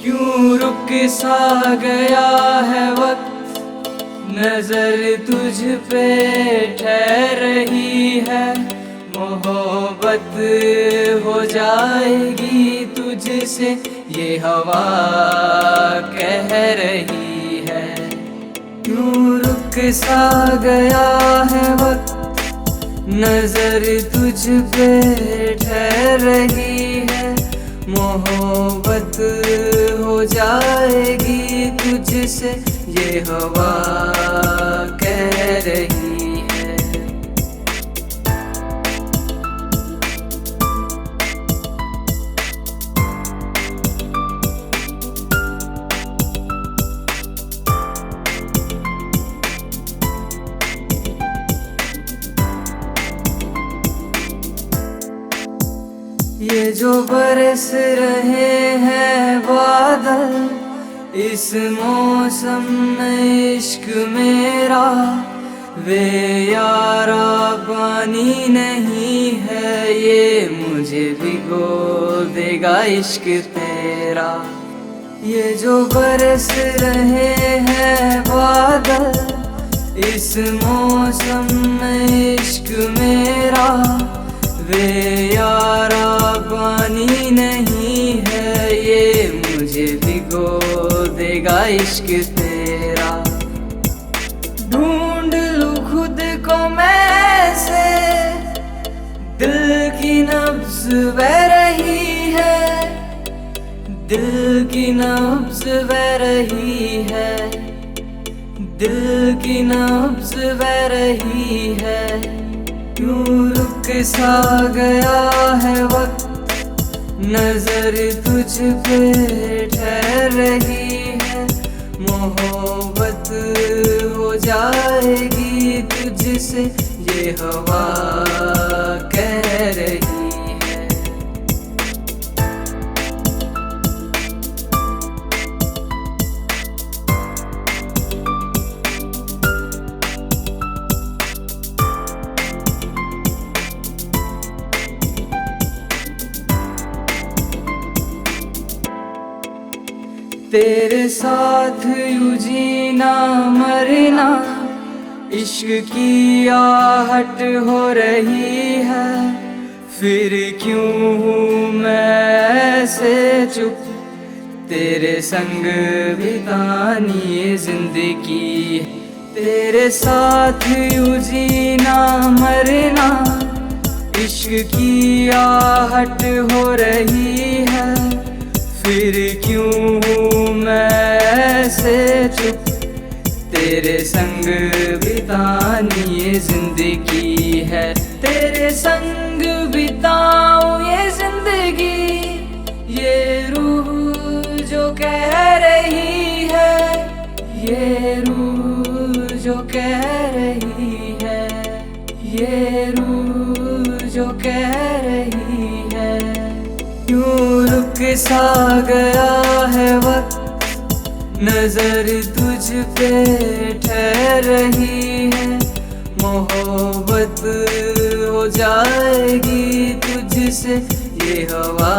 यूं रुक सा गया है वक्त, नजर तुझ पे ठहर रही है। मोहब्बत हो जाएगी तुझसे ये हवा कह रही है। यूं रुक सा गया है वक्त, नजर तुझ पे ठहर रही है। मोहब्बत हो जाएगी तुझसे ये हवा कह रही है। ये जो बरस रहे हैं बादल, इस मौसम में इश्क मेरा, वे यारा पानी नहीं है, ये मुझे भिगो देगा इश्क तेरा। ये जो बरस रहे हैं बादल, इस मौसम में इश्क मेरा, वे यारा पानी नहीं है, ये मुझे भिगो देगा इश्क तेरा। ढूंढ लूं खुद को मैं से, दिल की नब्ज बह रही है, दिल की नब्ज बह रही है, दिल की नब्ज बह रही है। यूं रुक सा गया है वक्त, नजर तुझ पे ठहर रही है। मोहब्बत हो जाएगी तुझसे ये हवा कह रही है। तेरे साथ यूं जीना मरना, इश्क की आहट हो रही है। फिर क्यों हूँ मैं ऐसे चुप, तेरे संग बितानी ये जिंदगी। तेरे साथ यूं जीना मरना, इश्क की आहट हो रही है। फिर क्यों हूँ मैं ऐसे चुप, तेरे संग बितानी ये जिंदगी है। तेरे संग बिताऊं ये जिंदगी, ये रूह जो कह रही है, ये रूह जो कह रही है, ये रूह जो कह रही है। यूं रुक सा गया है वक्त, नजर तुझ पे ठहर रही है। मोहब्बत हो जाएगी तुझसे ये हवा